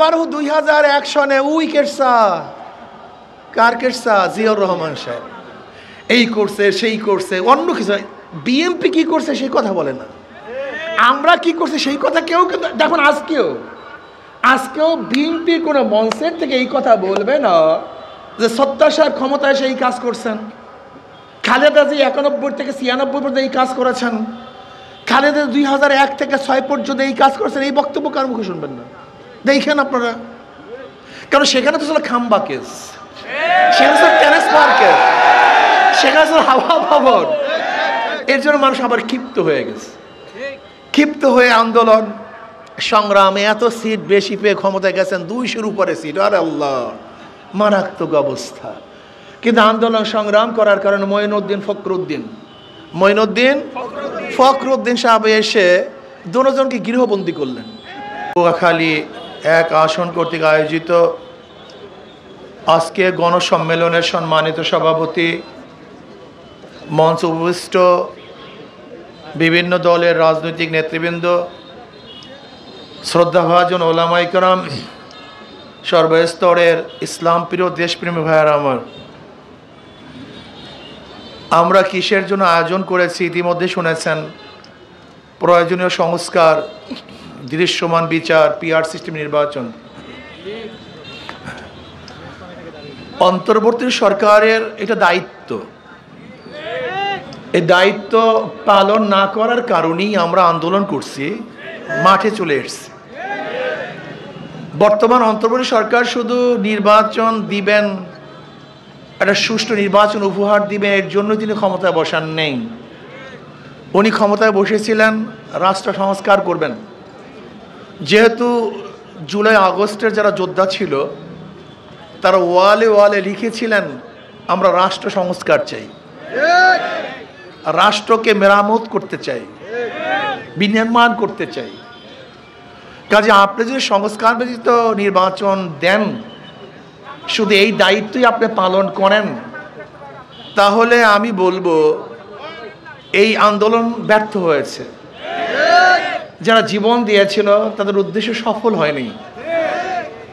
আবারও 2001 সনে উই কেটসা কার কেটসা জিয়াউর রহমান সাহেব এই করছে সেই করছে, অন্য কিছু। বিএনপি কি করছে সেই কথা বলে না, আমরা কি করছে সেই কথা কেউ কিন্তু দেখুন। আজকেও বিএনপির কোনো মঞ্চের থেকে এই কথা বলবে না যে সত্তার সাহেব ক্ষমতায় সেই কাজ করছেন, খালেদা জি 91 থেকে 96 পর্যন্ত এই কাজ করেছেন, খালেদা 2001 থেকে 6 পর্যন্ত এই কাজ করেছেন। এই বক্তব্য কার মুখে শুনবেন না, দেখেন আপনারা। কারণ সেখানে তো ছিল খাম্বা কেস, সেখানে ছিল ট্রান্সফার কেস, সেখানে ছিল হাওয়া ভবন। এর জন্য মানুষ আবার ক্ষিপ্ত হয়ে গেছে, ক্ষিপ্ত হয়ে আন্দোলন সংগ্রামে এত সিট বেশি পেয়ে ক্ষমতায় গেছেন, 200-র উপরে সিট। আরে আল্লাহ, মারাত্মক অবস্থা। কিন্তু আন্দোলন সংগ্রাম করার কারণে মঈনুদ্দিন ফখরুদ্দিন সাহেব এসে দুজনকে গৃহবন্দী করলেন। নোয়াখালী 1 আসন কর্তৃক আয়োজিত আজকে গণসম্মেলনের সম্মানিত সভাপতি, মঞ্চ উপবিষ্ট বিভিন্ন দলের রাজনৈতিক নেতৃবৃন্দ, শ্রদ্ধাভাজন ওলামায়ে কেরাম, সর্বস্তরের ইসলাম প্রিয় দেশপ্রেমী ভাইয়েরা আমার, আমরা কিসের জন্য আয়োজন করেছি ইতিমধ্যে শুনেছেন। প্রয়োজনীয় সংস্কার, দৃশ্যমান বিচার, পিআর সিস্টেম নির্বাচন। অন্তর্বর্তী সরকারের এটা দায়িত্ব। এই দায়িত্ব পালন না করার কারণেই আমরা আন্দোলন করছি, মাঠে চলে এসেছি। বর্তমান অন্তর্বর্তী সরকার শুধু নির্বাচন দিবেন, একটা সুষ্ঠু নির্বাচন উপহার দিবেন, এর জন্য তিনি ক্ষমতায় বসান নেই। উনি ক্ষমতায় বসেছিলেন রাষ্ট্র সংস্কার করবেন। যেহেতু জুলাই আগস্টের যারা যোদ্ধা ছিল তারা ওয়ালে লিখেছিলেন আমরা রাষ্ট্র সংস্কার চাই, রাষ্ট্রকে মেরামত করতে চাই, বিনির্মাণ করতে চাই। কাজে আপনি যদি সংস্কার ব্যতীত নির্বাচন দেন, শুধু এই দায়িত্বই আপনি পালন করেন, তাহলে আমি বলবো এই আন্দোলন ব্যর্থ হয়েছে। যারা জীবন দিয়েছিল তাদের উদ্দেশ্য সফল হয়নি,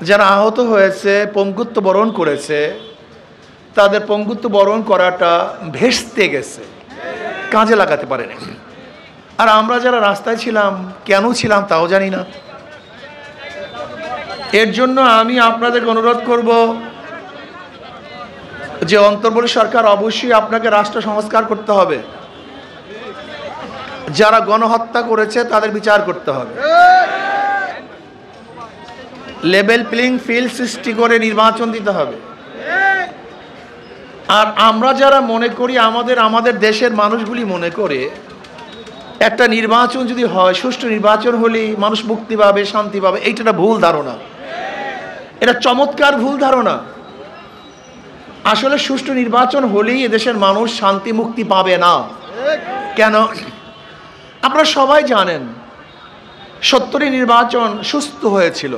যারা আহত হয়েছে, পঙ্গুত্ব বরণ করেছে, তাদের পঙ্গুত্ব বরণ করাটা ভেস্তে গেছে, কাজে লাগাতে পারেনি। আর আমরা যারা রাস্তায় ছিলাম, কেন ছিলাম তাও জানি না। এর জন্য আমি আপনাদেরকে অনুরোধ করব যে অন্তর্বর্তী সরকার অবশ্যই আপনাকে রাষ্ট্র সংস্কার করতে হবে, যারা গণহত্যা করেছে তাদের বিচার করতে হবে, লেভেল প্লেইং ফিল্ড সৃষ্টি করে নির্বাচন দিতে হবে। আর আমরা যারা মনে করি, আমাদের দেশের মানুষগুলি মনে করে একটা নির্বাচন যদি হয়, সুষ্ঠু নির্বাচন হলেই মানুষ মুক্তি পাবে, শান্তি পাবে, এইটা ভুল ধারণা। এটা চমৎকার ভুল ধারণা। আসলে সুষ্ঠু নির্বাচন হলেই এদেশের মানুষ শান্তি মুক্তি পাবে না। কেন? আপনারা সবাই জানেন 70 নির্বাচন সুস্থ হয়েছিল।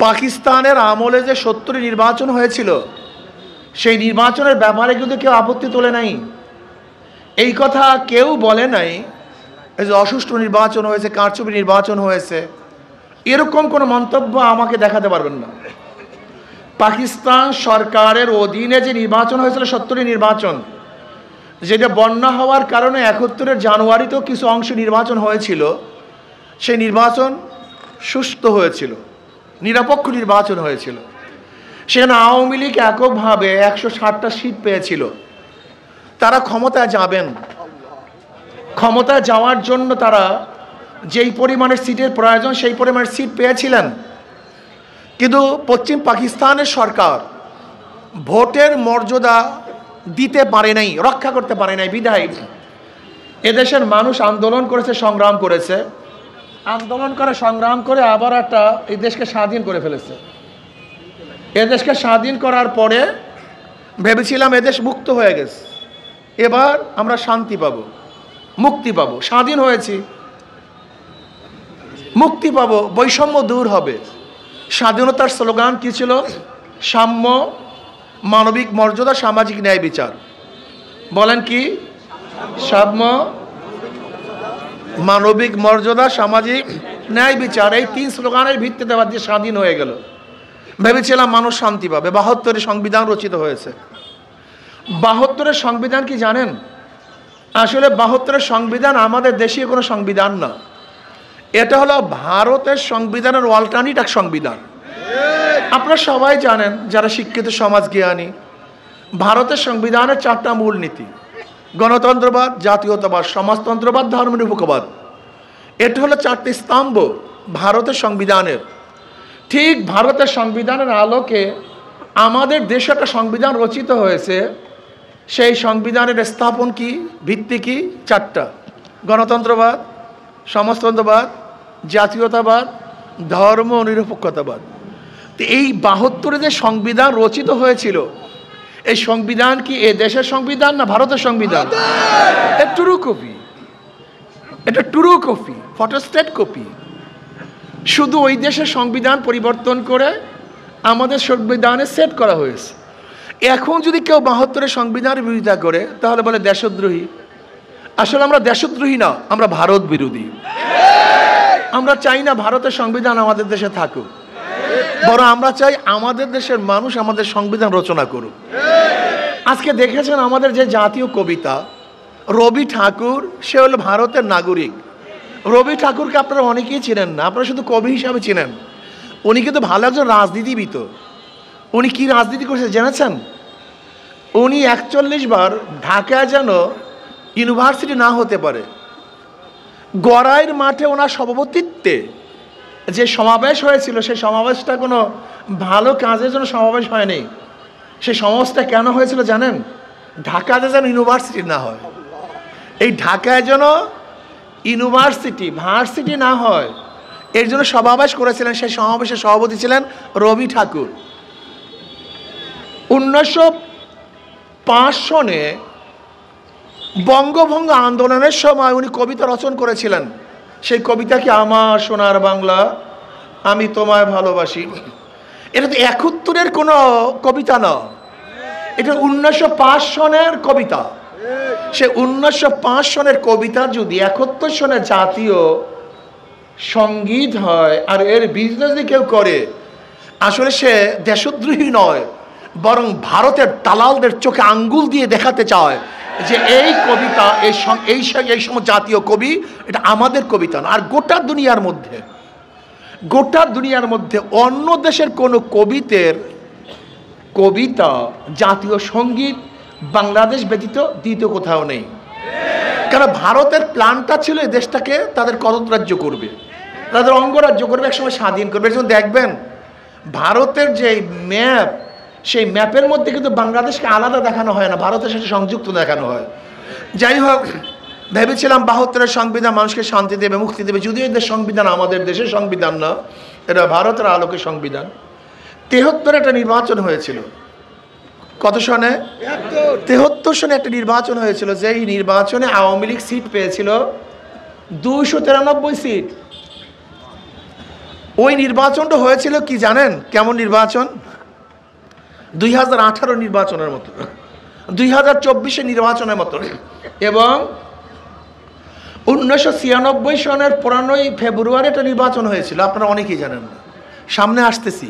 পাকিস্তানের আমলে যে 70 নির্বাচন হয়েছিল, সেই নির্বাচনের ব্যাপারে কিন্তু কেউ আপত্তি তোলে নাই। এই কথা কেউ বলে নাই যে অসুষ্ঠু নির্বাচন হয়েছে, কারচুপি নির্বাচন হয়েছে, এরকম কোনো মন্তব্য আমাকে দেখাতে পারবেন না। পাকিস্তান সরকারের অধীনে যে নির্বাচন হয়েছিল 70 নির্বাচন, যেটা বন্যা হওয়ার কারণে 71 জানুয়ারিতেও কিছু অংশ নির্বাচন হয়েছিল, সেই নির্বাচন সুস্থ হয়েছিল, নিরপেক্ষ নির্বাচন হয়েছিল। সেখানে আওয়ামী লীগ এককভাবে 160টা সিট পেয়েছিল। তারা ক্ষমতায় যাবেন, ক্ষমতায় যাওয়ার জন্য তারা যেই পরিমাণের সিটের প্রয়োজন সেই পরিমাণের সিট পেয়েছিলেন। কিন্তু পশ্চিম পাকিস্তানের সরকার ভোটের মর্যাদা দিতে পারে নাই, রক্ষা করতে পারে নাই। বিধায় এদেশের মানুষ আন্দোলন করেছে, সংগ্রাম করেছে, আন্দোলন করে সংগ্রাম করে আবার একটা এই দেশকে স্বাধীন করে ফেলেছে। এদেশকে স্বাধীন করার পরে ভেবেছিলাম এদেশ মুক্ত হয়ে গেছে, এবার আমরা শান্তি পাবো, মুক্তি পাবো, স্বাধীন হয়েছি, মুক্তি পাবো, বৈষম্য দূর হবে। স্বাধীনতার স্লোগান কি ছিল? সাম্য, মানবিক মর্যাদা, সামাজিক ন্যায় বিচার। বলেন কি? সাম্য, মানবিক মর্যাদা, সামাজিক ন্যায় বিচার, এই 3 স্লোগানের ভিত্তিতে দেশ স্বাধীন হয়ে গেল। ভেবেছিলাম মানুষ শান্তি পাবে। 72-এ সংবিধান রচিত হয়েছে। 72-এর সংবিধান কি জানেন? আসলে 72-এর সংবিধান আমাদের দেশীয় কোনো সংবিধান না, এটা হলো ভারতের সংবিধানের অল্টারনেট এক সংবিধান। আপনারা সবাই জানেন যারা শিক্ষিত সমাজ জ্ঞানী, ভারতের সংবিধানের 4টা মূলনীতি: গণতন্ত্রবাদ, জাতীয়তাবাদ, সমাজতন্ত্রবাদ, ধর্মনিরপেক্ষবাদ। এটা হলো 4টি স্তম্ভ ভারতের সংবিধানের। ঠিক ভারতের সংবিধানের আলোকে আমাদের দেশে একটা সংবিধান রচিত হয়েছে। সেই সংবিধানের স্থাপন কি, ভিত্তি কি? 4টা: গণতন্ত্রবাদ, সমাজতন্ত্রবাদ, জাতীয়তাবাদ, ধর্মনিরপেক্ষতাবাদ। তো এই 72-এ যে সংবিধান রচিত হয়েছিল, এই সংবিধান কি এ দেশের সংবিধান না ভারতের সংবিধান? এটা ট্রু কপি, এটা ট্রু কপি, ফটোস্টেট কপি। শুধু ওই দেশের সংবিধান পরিবর্তন করে আমাদের সংবিধানে সেট করা হয়েছে। এখন যদি কেউ 72-এর সংবিধানের বিরোধিতা করে তাহলে বলে দেশদ্রোহী। আসলে আমরা দেশদ্রোহী না, আমরা ভারত বিরোধী। আমরা চাই না ভারতের সংবিধান আমাদের দেশে থাকুক, বরং আমরা চাই আমাদের দেশের মানুষ আমাদের সংবিধান রচনা করুক। আজকে দেখেছেন আমাদের যে জাতীয় কবিতা, রবি ঠাকুর, সে হলো ভারতের নাগরিক। রবি ঠাকুরকে আপনারা অনেকেই চিনেন না, আপনারা শুধু কবি হিসাবে চিনেন। উনি কিন্তু ভালো একজন রাজনীতিবিদ। উনি কি রাজনীতি করছে জেনেছেন? উনি 41 বার ঢাকায় যেন ইউনিভার্সিটি না হতে পারে, গড়াইয়ের মাঠে ওনার সভাপতিত্বে যে সমাবেশ হয়েছিল, সেই সমাবেশটা কোনো ভালো কাজের জন্য সমাবেশ হয়নি। সেই সমাবেশটা কেন হয়েছিল জানেন? ঢাকাতে যেন ইউনিভার্সিটি না হয়, এই ঢাকায় যেন ইউনিভার্সিটি ভার্সিটি না হয়, এর জন্য সমাবেশ করেছিলেন। সেই সমাবেশের সভাপতি ছিলেন রবি ঠাকুর। 1905 সনে বঙ্গভঙ্গ আন্দোলনের সময় উনি কবিতা রচনা করেছিলেন। সেই কবিতা কি, আমার সোনার বাংলা আমি তোমায় ভালোবাসি। এটা তো 71-এর কোনো কবিতা না, এটা 1905 সনের কবিতা। সে 1905 সনের কবিতা যদি 71 সনে জাতীয় সঙ্গীত হয় আর এর বিজনেস যদি কেউ করে, আসলে সে দেশদ্রোহী নয়, বরং ভারতের দালালদের চোখে আঙ্গুল দিয়ে দেখাতে চায় যে এই কবিতা, এই সময় জাতীয় কবি, এটা আমাদের কবিতা না। আর গোটা দুনিয়ার মধ্যে অন্য দেশের কোনো কবিতা জাতীয় সঙ্গীত বাংলাদেশ ব্যতীত দ্বিতীয় কোথাও নেই। কারণ ভারতের প্ল্যানটা ছিল এই দেশটাকে তাদের করতরাজ্য করবে, তাদের অঙ্গরাজ্য করবে, একসময় স্বাধীন করবে। যেমন দেখবেন ভারতের যে ম্যাপ, সেই ম্যাপের মধ্যে কিন্তু বাংলাদেশকে আলাদা দেখানো হয় না, ভারতের সাথে সংযুক্ত দেখানো হয়। যাই হোক, ভেবেছিলাম 72-এর সংবিধান মানুষকে শান্তি দেবে, মুক্তি দেবে। যদিও এদের সংবিধান আমাদের দেশের সংবিধান না, এটা ভারতের আলোকে সংবিধান। 73-এ একটা নির্বাচন হয়েছিল। কত সনে? 73 সনে একটা নির্বাচন হয়েছিল, যেই নির্বাচনে আওয়ামী লীগ সিট পেয়েছিল 293 সিট। ওই নির্বাচনটা হয়েছিল কি জানেন? কেমন নির্বাচন? 2018 নির্বাচনের মতো, 2024 নির্বাচনের মতো। এবং 1996 সনের 15ই ফেব্রুয়ারি একটা নির্বাচন হয়েছিল, আপনারা অনেকেই জানেন না, সামনে আসতেছি।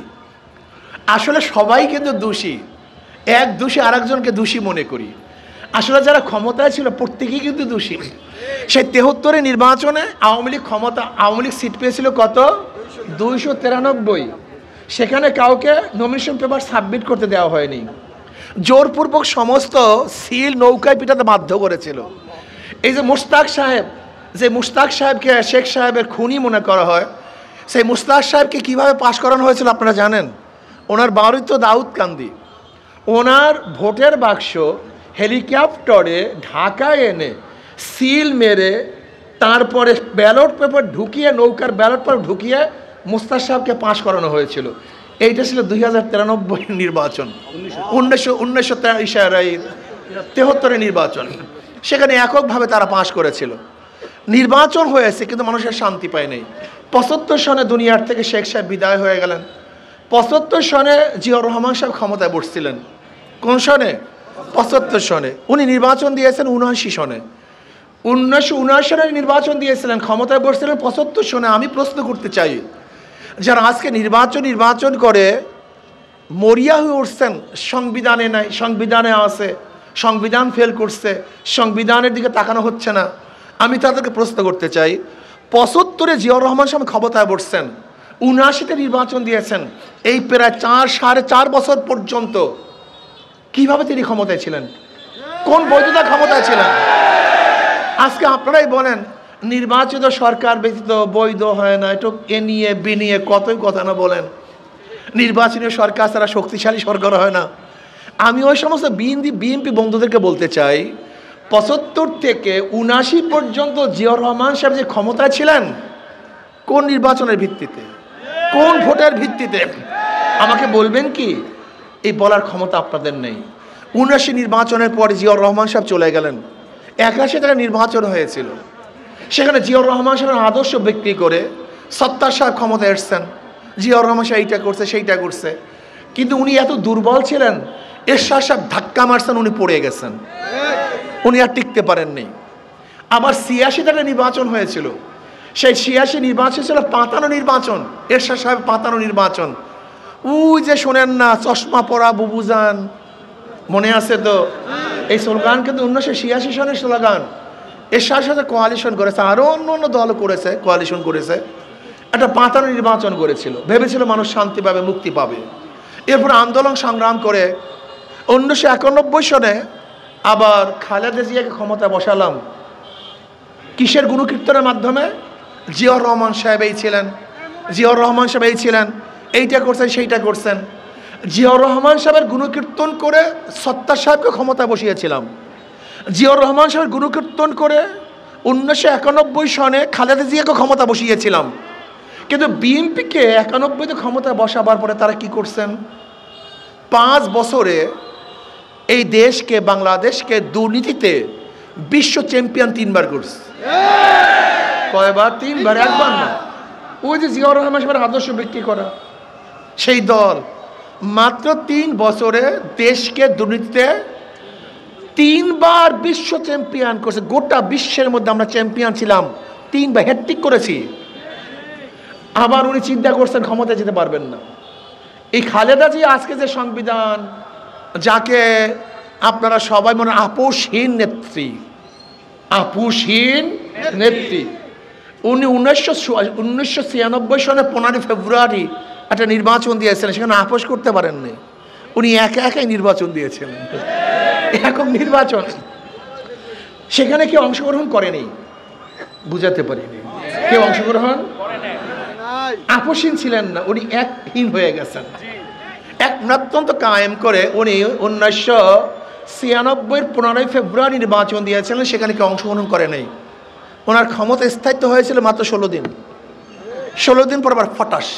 আসলে সবাই কিন্তু দোষী, এক দোষী আরেকজনকে দোষী মনে করি। আসলে যারা ক্ষমতায় ছিল প্রত্যেকেই কিন্তু দোষী। সেই 73 নির্বাচনে আওয়ামী লীগ সিট পেয়েছিল কত? 293। সেখানে কাউকে নমিনেশন পেপার সাবমিট করতে দেওয়া হয়নি, জোরপূর্বক সমস্ত সিল নৌকায় পিটাতে বাধ্য করেছিল। এই যে মুশতাক সাহেবকে শেখ সাহেবের খুনি মনে করা হয়, সেই মুশতাক সাহেবকে কিভাবে পাশ করানো হয়েছিল আপনারা জানেন? ওনার বাড়ি তো দাউদকান্দি, ওনার ভোটের বাক্স হেলিকপ্টারে ঢাকায় এনে সিল মেরে তারপরে ব্যালট পেপার ঢুকিয়ে, নৌকার ব্যালট পেপার ঢুকিয়ে মুশতাক সাহেবকে পাশ করানো হয়েছিল। এইটা ছিল 2093 নির্বাচন, 1973 নির্বাচন। সেখানে এককভাবে তারা পাশ করেছিল। নির্বাচন হয়েছে কিন্তু মানুষের শান্তি পায় নাই। 75 সনে দুনিয়ার থেকে শেখ সাহেব বিদায় হয়ে গেলেন। 75 সনে জিয়াউর রহমান সাহেব ক্ষমতায় বসছিলেন। কোন সনে? 75 সনে। উনি নির্বাচন দিয়েছেন 79 সনে। 1979 সালে নির্বাচন দিয়েছিলেন, ক্ষমতায় বসছিলেন 75 সনে। আমি প্রশ্ন করতে চাই, যারা আজকে নির্বাচন করে মরিয়া হয়ে উঠছেন, সংবিধানে নাই, সংবিধানে আছে, সংবিধান ফেল করছে, সংবিধানের দিকে তাকানো হচ্ছে না, আমি তাদেরকে প্রশ্ন করতে চাই, 75-এ জিয়াউর রহমান সাহেব ক্ষমতায় বসছেন, 79-তে নির্বাচন দিয়েছেন, এই প্রায় 4.5 বছর পর্যন্ত কিভাবে তিনি ক্ষমতায় ছিলেন? কোন বৈধতা ক্ষমতায় ছিলেন? আজকে আপনারাই বলেন নির্বাচিত সরকার ব্যতীত বৈধ হয় না, একটু এ নিয়ে বিনিয়ে কতই কথা না বলেন, নির্বাচনী সরকার ছাড়া শক্তিশালী সরকার হয় না। আমি ওই সমস্ত বিএনপি বন্ধুদেরকে বলতে চাই, 75 থেকে 79 পর্যন্ত জিয়াউর রহমান সাহেব যে ক্ষমতায় ছিলেন, কোন নির্বাচনের ভিত্তিতে, কোন ভোটের ভিত্তিতে আমাকে বলবেন কি? এই বলার ক্ষমতা আপনাদের নেই। 79 নির্বাচনের পরে জিয়াউর রহমান সাহেব চলে গেলেন, 81 থেকে নির্বাচন হয়েছিল, সেখানে জিয়াউর রহমান সাহেবের আদর্শ বিক্রি করে সত্তার সাহেব ক্ষমতায় এসছেন, জিয়াউর রহমান সাহেব এইটা করছে সেইটা করছে, কিন্তু উনি এত দুর্বল ছিলেন, এরশাদ সাহেব ধাক্কা মারছেন, উনি পড়ে গেছেন, উনি আর টিকতে পারেননি। আবার 86 থেকে নির্বাচন হয়েছিল, সেই 86 নির্বাচন ছিল পাতানো নির্বাচন, এরশাদ সাহেব পাতানো নির্বাচন। ওই যে শোনেন না, চশমা পরা বুবুজান, মনে আছে তো? এই স্লোগান কিন্তু 1986 সনের স্লোগান। এরশাদ সাথে কোয়ালিশন করেছে, আরও অন্য অন্য দল করেছে, কোয়ালিশন করেছে, একটা পাতানো নির্বাচন করেছিল, ভেবেছিল মানুষ শান্তি পাবে, মুক্তি পাবে। এরপর আন্দোলন সংগ্রাম করে 1991 সনে আবার খালেদা জিয়াকে ক্ষমতা বসালাম। কিসের গুণকীর্তনের মাধ্যমে? জিয়াউর রহমান সাহেব এই ছিলেন, জিয়াউর রহমান সাহেব এই ছিলেন, এইটা করছেন সেইটা করছেন। জিয়াউর রহমান সাহেবের গুণকীর্তন করে সত্তার সাহেবকে ক্ষমতা বসিয়েছিলাম। জিয়াউর রহমান সাহেবের গুণকীর্তন করে 1991 সনে খালেদা জিয়াকে ক্ষমতা বসিয়েছিলাম। কিন্তু বিএনপিকে 91-তে ক্ষমতা বসাবার পরে তারা কি করছেন? 5 বছরে এই দেশকে, বাংলাদেশকে দুর্নীতিতে বিশ্ব চ্যাম্পিয়ন 3বার করছে। কয়বার? 3বার, একবার না। ওই যে জিয়াউর রহমান সাহেবের আদর্শ বিক্রি করা সেই দল মাত্র 3 বছরে দেশকে দুর্নীতিতে 3বার বিশ্ব চ্যাম্পিয়ন করছে। গোটা বিশ্বের মধ্যে আমরা চ্যাম্পিয়ন ছিলাম, 3বার হ্যাট্রিক করেছি। আবার উনি চিন্তা করছেন ক্ষমতায় যেতে পারবেন না। এই খালেদা জি আজকে যে সংবিধান, যাকে আপনারা সবাই মনে আপোষহীন নেত্রী, আপোষহীন নেত্রী, উনি 1996 সনে 15 ফেব্রুয়ারি একটা নির্বাচন দিয়েছিলেন, সেখানে আপোষ করতে পারেননি। উনি একাই নির্বাচন দিয়েছিলেন, একক নির্বাচন, সেখানে কেউ অংশগ্রহণ করেনি, বুঝাতে পারিনি, কেউ অংশগ্রহণ আপোষহীন ছিলেন না, উনি একহীন হয়ে গেছেন। এক নাট্যন্ত কায়েম করে উনি 1996 15 ফেব্রুয়ারি নির্বাচন দিয়েছিলেন, সেখানে কেউ অংশগ্রহণ করে নাই। ওনার ক্ষমতা স্থায়িত্ব হয়েছিল মাত্র 16 দিন। 16 দিন পর আবার ফটাস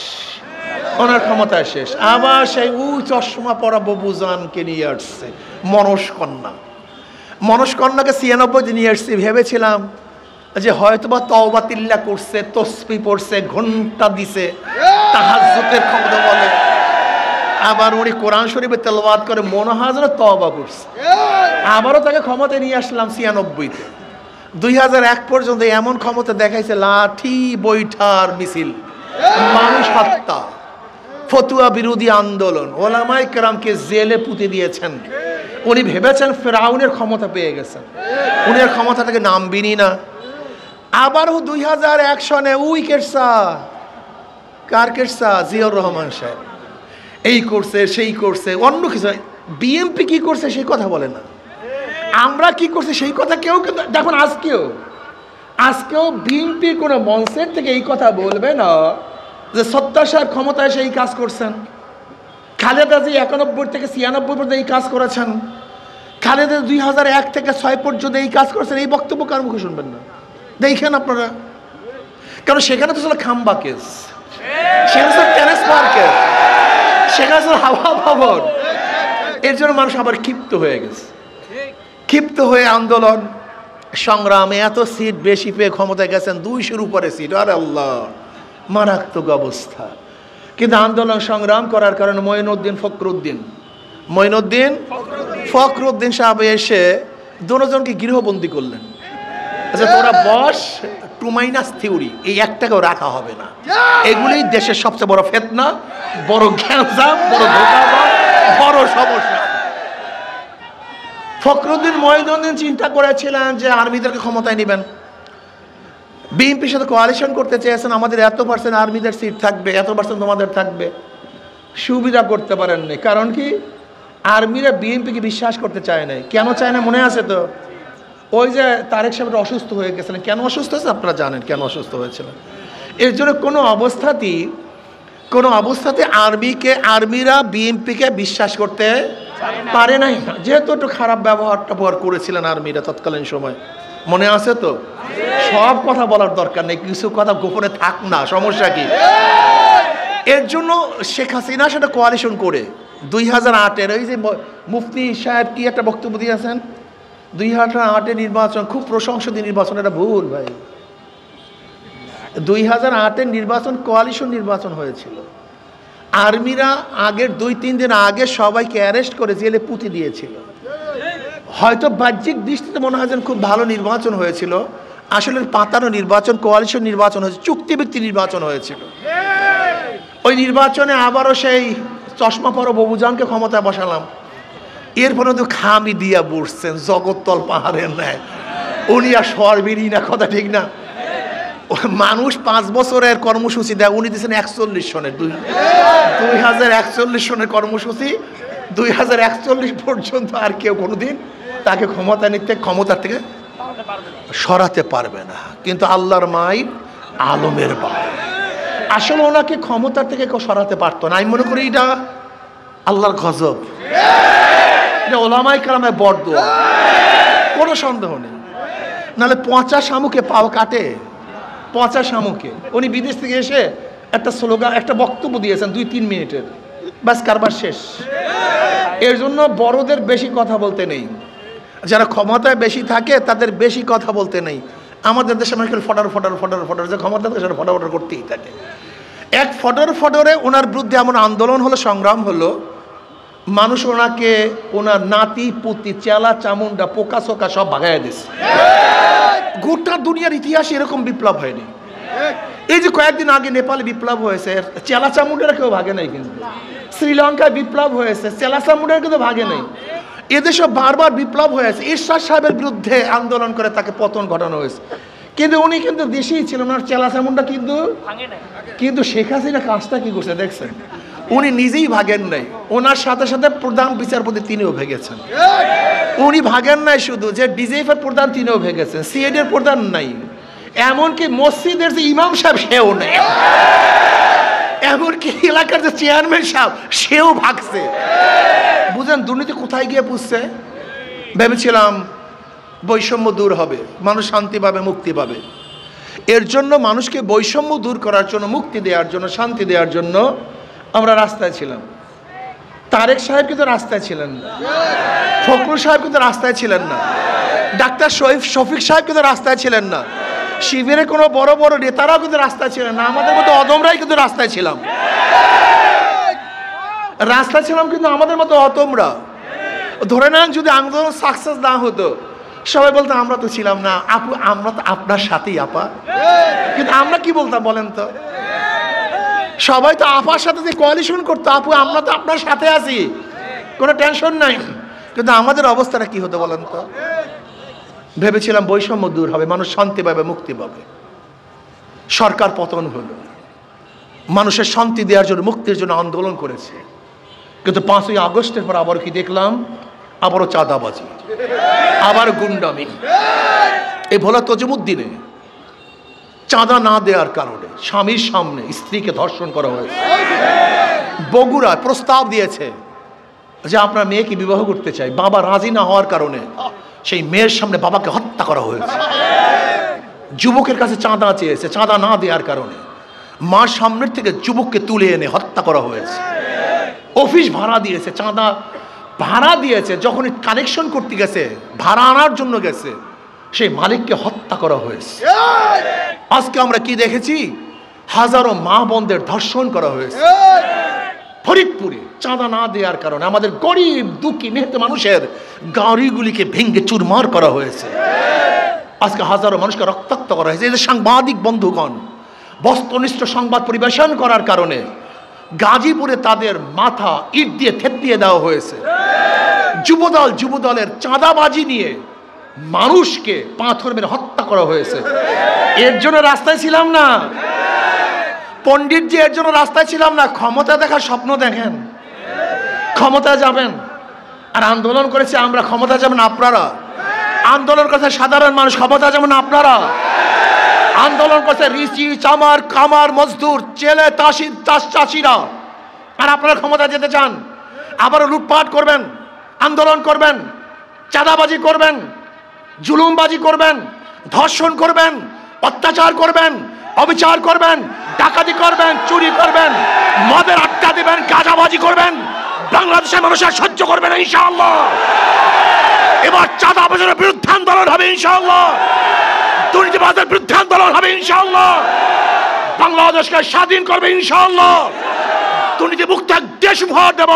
ওনার ক্ষমতায় শেষ। আবার সেই চশমা পরা ববুজানকে নিয়ে আসছে, মনস্কন্যাকে 96 নিয়ে আসছি। ভেবেছিলাম যে হয়তোবা তওবা তিল্লা করছে, তসবিহ পড়ছে, ঘন্টা দিছে, তাহাজ্জুদের ক্ষমতা বলে। আবার উনি কোরআন শরীফে তেলাওয়াত করে মনে হয় যেন তওবা করছে। আবারও তাকে ক্ষমতায় নিয়ে আসলাম 96-তে। 2001 পর্যন্ত এমন ক্ষমতা দেখাইছে, লাঠি বৈঠার মিছিল, মানুষ হত্যা, ফতুয়া বিরোধী আন্দোলন, ওলামায়ে কেরামকে জেলে পুঁতে দিয়েছেন। উনি ভেবেছেন ফেরাউনের ক্ষমতা পেয়ে গেছেন, উনি আর ক্ষমতা থেকে নামবিনি না। আবারও 2001 সনে উই কেরসা, কার কেরসা? জিয়াউর রহমান সাহেব এই করছে সেই করছে, অন্য কিছু। বিএনপি কি করছে সেই কথা বলে না, আমরা কি করছি সেই কথা কেউ। দেখুন আজকেও বিএনপির কোনো মঞ্চের থেকে এই কথা বলবে না যে সত্তার সাহেব ক্ষমতায় এসে এই কাজ করছেন, খালেদা জি 91 থেকে 96 পর্যন্ত এই কাজ করেছেন, খালেদা 2001 থেকে 6 পর্যন্ত এই কাজ করেছেন। এই বক্তব্য কার মুখে শুনবেন না, দেখেন আপনারা। কারণ সেখানে তো ছিল খাম্বা কেস, সেখানে ছিল ট্রান্সফার কেস, সেখানে ছিল হাওয়া ভবন। এর জন্য মানুষ আবার ক্ষিপ্ত হয়ে গেছে, ক্ষিপ্ত হয়ে আন্দোলন সংগ্রামে এত সিট বেশি পেয়ে ক্ষমতায় গেছেন, 200-র উপরে সিট। আরে আল্লাহ, মারাত্মক অবস্থা। কিন্তু আন্দোলন সংগ্রাম করার কারণে মঈনুদ্দিন ফখরুদ্দিন সাহেব এসে দুজনকে গৃহবন্দী করলেন। আচ্ছা তোরা বস, টু মাইনাস থিওরি এই একটাকেও রাখা হবে না। এগুলোই দেশের সবচেয়ে বড় ফেতনা, বড় গ্যাঞ্জাম, বড় ধোঁকাবাজ, বড় সমস্যা। ফখরুদ্দিন মঈনুদ্দিন চিন্তা করেছিলেন যে আর্মিদেরকে ক্ষমতায় নেবেন, বিএনপির সাথে কোয়ালিশন করতে চেয়েছেন, আমাদের এত% আর্মিদের সিট থাকবে, এত% তোমাদের থাকবে। সুবিধা করতে পারেননি, কারণ কি আর্মিরা বিএনপিকে বিশ্বাস করতে চায় নাই। কেন চায় না মনে আছে তো? ওই যে তারেক সাহেব অসুস্থ হয়ে গেছিলেন, কেন অসুস্থ হয়েছে আপনারা জানেন, কেন অসুস্থ হয়েছিলেন। এর জন্য কোনো অবস্থাতেই আর্মিরা বিএনপিকে বিশ্বাস করতে পারে নাই, যেহেতু একটু খারাপ ব্যবহার করেছিলেন আর্মিরা তৎকালীন সময়, মনে আছে তো? সব কথা বলার দরকার নেই, কিছু কথা গোপনে থাক না, সমস্যা কি? এর জন্য শেখ হাসিনা সেটা কোয়ালিশন করে 2008-এর ওই যে মুফতি সাহেব কি একটা বক্তব্য দিয়েছেন, 2008-এর নির্বাচন খুব প্রশংসনীয় নির্বাচন, এটা ভুল ভাই। 2008-এর নির্বাচন কোয়ালিশন নির্বাচন হয়েছিল। আর্মিরা আগের 2-3 দিন আগে সবাইকে অ্যারেস্ট করে জেলে পুঁতে দিয়েছিল। হয়তো বাহ্যিক দৃষ্টিতে মনে হয় যেন খুব ভালো নির্বাচন হয়েছিল, আসলে পাতানো নির্বাচন, কোয়ালিশন নির্বাচন হয়েছে, চুক্তিভিত্তিক নির্বাচন হয়েছিল। ওই নির্বাচনে আবারও সেই চশমা পরা বাবুজানকে ক্ষমতায় বসালাম, এরপরে তো খামি দিয়া বসছেন জগত্তল পাহাড়ের ন্যায়, উনি আর সরবেরই না, কথা ঠিক না? মানুষ 5 বছরের কর্মসূচি দেয়, উনি দিয়েছেন 41 সনের 2041 সনের কর্মসূচি, 2041 পর্যন্ত আর কেউ কোনোদিন তাকে ক্ষমতার থেকে সরাতে পারবে না। কিন্তু আল্লাহর মাইর আলমের বাই, আসলে ওনাকে ক্ষমতার থেকে কেউ সরাতে পারতো না। আমি মনে করি এটা আল্লাহর গজব, এটা ওলামায়ে কেরামের বরদোয়া, কোনো সন্দেহ নেই। নাহলে পচা শামুকে পাও কাটে, পচা শামুকে। উনি বিদেশ থেকে এসে একটা স্লোগান, একটা বক্তব্য দিয়েছেন 2-3 মিনিটের, ব্যাস কারবার শেষ। এর জন্য বড়দের বেশি কথা বলতে নেই, যারা ক্ষমতায় বেশি থাকে তাদের বেশি কথা বলতে নেই। আমাদের দেশে মানুষ ফটার যে ক্ষমতা থাকে সেটা ফটাফট করতেই থাকে। এক ফটরে ওনার বিরুদ্ধে এমন আন্দোলন হলো, সংগ্রাম হলো, মানুষ ওনার নাতি পুতি চেলা চামুন্ডা পোকা সোকা সব ভাগাইয়া দিচ্ছে। গোটা দুনিয়ার ইতিহাসে এরকম বিপ্লব হয়নি। এই যে কয়েকদিন আগে নেপালে বিপ্লব হয়েছে, চেলা চামুন্ডারা কেউ ভাগে নাই, কিন্তু শ্রীলঙ্কায় বিপ্লব হয়েছে, চেলা চামুন্ডারা কিন্তু ভাগে নাই। এদেশে বারবার বিপ্লব হয়েছে, এরশাদ সাহেবের বিরুদ্ধে আন্দোলন করে তাকে পতন ঘটানো হয়েছে, কিন্তু উনি কিন্তু দেশেই ছিলেন, ওনার চেলা চামুন্ডা কিন্তু শেখ হাসিনা কাজটা কি করছে দেখছেন? উনি নিজেই ভাগেন নাই, ওনার সাথে সাথে প্রধান বিচারপতি তিনিও ভেগেছেন। উনি ভাগেন নাই শুধু, যে ডিজিএফের প্রধান তিনিও ভেগেছেন, সিআইডির প্রধান নাই, এমনকি মসজিদের যে ইমাম সাহেব সেও নেই, এমনকি এলাকার যে চেয়ারম্যান সাহেব সেও ভাগছে। বুঝেন দুর্নীতি কোথায় গিয়ে পুষছে? ভেবেছিলাম বৈষম্য দূর হবে, মানুষ শান্তি পাবে, মুক্তি পাবে। এর জন্য মানুষকে বৈষম্য দূর করার জন্য, মুক্তি দেওয়ার জন্য, শান্তি দেওয়ার জন্য আমরা রাস্তায় ছিলাম। তারেক সাহেব কিন্তু রাস্তায় ছিলেন না, ফখরুল সাহেব কিন্তু রাস্তায় ছিলেন না, ডাক্তার শফিক সাহেব কিন্তু রাস্তায় ছিলেন না, শিবিরের কোনো বড় বড় নেতারাও কিন্তু রাস্তায় ছিলেন না, আমাদের মতো অদমরাই কিন্তু রাস্তায় ছিলাম। রাস্তায় ছিলাম কিন্তু আমাদের মতো অতমরা। ধরে নেন যদি আন্দোলন সাকসেস না হতো, সবাই বলতো আমরা তো ছিলাম না, আপু আমরা তো আপনার সাথেই আপা। কিন্তু আমরা কি বলতাম বলেন তো? সবাই তো আপার সাথে যে কোয়ালিশন করতো, আপু আমরা তো আপনার সাথে আছি, কোনো টেনশন নাই। কিন্তু আমাদের অবস্থাটা কি হতো বলেন তো? ভেবেছিলাম বৈষম্য দূর হবে, মানুষ শান্তি পাবে, মুক্তি পাবে। সরকার পতন হলো, মানুষের শান্তি দেওয়ার জন্য, মুক্তির জন্য আন্দোলন করেছে। কিন্তু 5ই আগস্টের পর আবার কি দেখলাম? আবারও চাঁদাবাজি, আবার গুন্ডামি। এই ভোলা তজুমুদ্দিনে চাঁদা না দেওয়ার কারণে স্বামীর সামনে স্ত্রীকে ধর্ষণ করা হয়েছে। বগুড়ায় প্রস্তাব দিয়েছে যে আপনার মেয়েকে বিবাহ করতে চাই, বাবা রাজি না হওয়ার কারণে সেই মেয়ের সামনে বাবাকে হত্যা করা হয়েছে। যুবকের কাছে চাঁদা চেয়েছে, চাঁদা না দেওয়ার কারণে মার সামনের থেকে যুবককে তুলে এনে হত্যা করা হয়েছে। অফিস ভাড়া দিয়েছে, চাঁদা ভাড়া দিয়েছে, যখন কানেকশন করতে গেছে, ভাড়া আনার জন্য গেছে, সেই মালিককে হত্যা করা হয়েছে। আজকে আমরা কি দেখেছি? হাজারো মা বোনদের ধর্ষণ করা হয়েছে ফরিদপুরে চাঁদা না দেওয়ার কারণে। আমাদের গরিব দুঃখী মেহনত মানুষের গাড়িগুলিকে ভেঙে চুরমার করা হয়েছে। আজকে হাজারো মানুষকে রক্তাক্ত করা হয়েছে। এই যে সাংবাদিক বন্ধুগণ বস্তুনিষ্ঠ সংবাদ পরিবেশন করার কারণে গাজীপুরে তাদের মাথা ইট দিয়ে থেতলিয়ে দেওয়া হয়েছে। যুবদলের চাঁদাবাজি নিয়ে মানুষকে পাথর মেরে হত্যা করা হয়েছে। এর জন্য রাস্তায় ছিলাম না পণ্ডিতজি, এর জন্য রাস্তায় ছিলাম না। ক্ষমতা দেখার স্বপ্ন দেখেন, ক্ষমতা যাবেন। আর আন্দোলন করেছে আমরা, ক্ষমতা যাবেন আপনারা। আন্দোলন করেছে সাধারণ মানুষ, ক্ষমতা যেমন আপনারা। আন্দোলন করছে রিচি, চামার, কামার, মজদুর, চেলে, চাষিরা। আর আপনারা ক্ষমতা যেতে চান, আবারও লুটপাট করবেন, আন্দোলন করবেন, চাঁদাবাজি করবেন, জুলুমবাজি করবেন, ধর্ষণ করবেন, অত্যাচার করবেন, অবিচার করবেন, ডাকাতি করবেন, চুরি করবেন, মদের আড্ডা দিবেন, গাঁজাবাজি করবেন। বাংলাদেশের মানুষ আর সহ্য করবে না ইনশাআল্লাহ। এবার চাঁদাবাজের বিরুদ্ধে আন্দোলন হবে ইনশাআল্লাহ, দুর্নীতিবাজের বিরুদ্ধে আন্দোলন হবে ইনশাআল্লাহ, বাংলাদেশকে স্বাধীন করবে ইনশাআল্লাহ। দুর্নীতি মুক্ত এক দেশ উপহার দেব,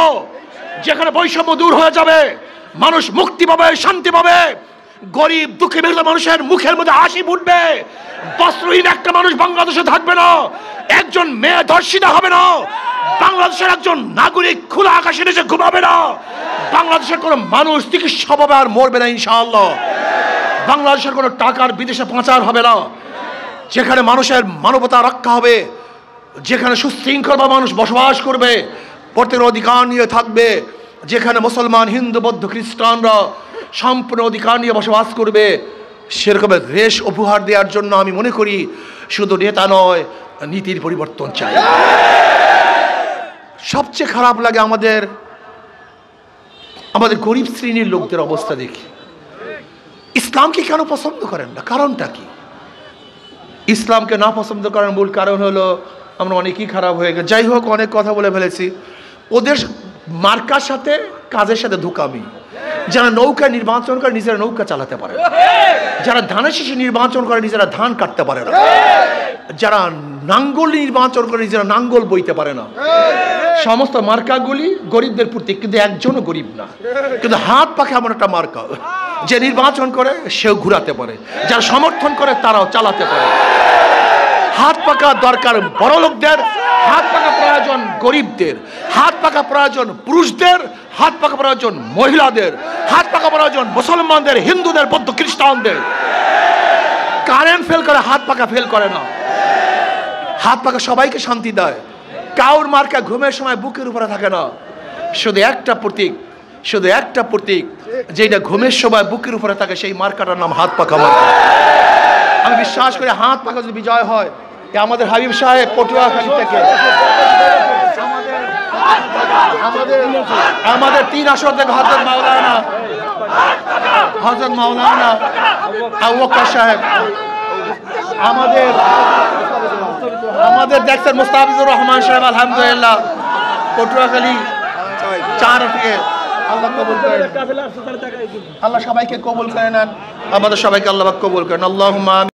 যেখানে বৈষম্য দূর হয়ে যাবে, মানুষ মুক্তি পাবে, শান্তি পাবে, গরিব দুঃখী মেহনত মানুষের মুখের মধ্যে হাসি ফুটবে। বস্ত্রহীন একটা মানুষ বাংলাদেশে থাকবে না, একজন মেয়ে ধর্ষিতা হবে না, বাংলাদেশের একজন নাগরিক খোলা আকাশে নিচে ঘুমাবে না, বাংলাদেশের কোনো মানুষ চিকিৎসা পাবে আর মরবে না ইনশাআল্লাহ, বাংলাদেশের কোনো টাকার বিদেশে পাচার হবে না, যেখানে মানুষের মানবতা রক্ষা হবে, যেখানে সুশৃঙ্খল মানুষ বসবাস করবে, প্রত্যেকের অধিকার নিয়ে থাকবে, যেখানে মুসলমান, হিন্দু, বৌদ্ধ, খ্রিস্টানরা সম্পূর্ণ অধিকার নিয়ে বসবাস করবে, সেরকমের দেশ উপহার দেওয়ার জন্য আমি মনে করি শুধু নেতা নয়, নীতির পরিবর্তন চাই। সবচেয়ে খারাপ লাগে আমাদের গরিব শ্রেণীর লোকদের অবস্থা দেখি। ইসলামকে কেন পছন্দ করেন না? কারণটা কি? ইসলামকে না পছন্দ করার মূল কারণ হলো আমরা অনেকেই খারাপ হয়ে গেছে। যাই হোক, অনেক কথা বলে ফেলেছি। ওদের মার্কার সাথে কাজের সাথে ধোঁকামি। যারা নৌকা নির্বাচন করে নিজেরা নৌকা চালাতে পারে, যারা ধানের শীষে নির্বাচন করে নিজেরা ধান কাটতে পারে না, যারা নাঙ্গল নির্বাচন করে নিজেরা নাঙ্গল বইতে পারে না। সমস্ত মার্কাগুলি গরিবদের প্রতীক, কিন্তু একজনও গরিব না। কিন্তু হাত পাখা এমন একটা মার্কা, যে নির্বাচন করে সেও ঘুরাতে পারে, যারা সমর্থন করে তারাও চালাতে পারে। হাত পাকা দরকার বড় লোকদের, হাত পাকা প্রয়োজন গরিবদের, হাত পাকা প্রয়োজন পুরুষদের, হাত পাকা প্রয়োজন মহিলাদের, হাত পাকা প্রয়োজন মুসলমানদের, হিন্দুদের, বৌদ্ধ, খ্রিস্টানদের। কারেন্ট ফেল করে, হাত পাকা ফেল করে না। হাত পাকা সবাইকে শান্তি দেয়। কাউর মার্কা ঘুমের সময় বুকের উপরে থাকে না। শুধু একটা প্রতীক, শুধু একটা প্রতীক, যেটা ঘুমের সময় বুকের উপরে থাকে, সেই মার্কাটার নাম হাত পাকা মার্কা। আমি বিশ্বাস করি হাত পাকা যদি বিজয় হয়, আমাদের হাবিব সাহেব পটুয়াখালী থেকে আমাদের 3 আসর থেকে হযরত মাওলানা আবু বকর সাহেব, আমাদের দেখছেন মুস্তাফিজুর রহমান সাহেব, আলহামদুলিল্লাহ পটুয়াখালী 4 থেকে। আল্লাহ কবুল করেন, আল্লাহ সবাইকে কবুল করে নেন, আমাদের সবাইকে আল্লাহ কবুল করেন। আল্লাহুম্মা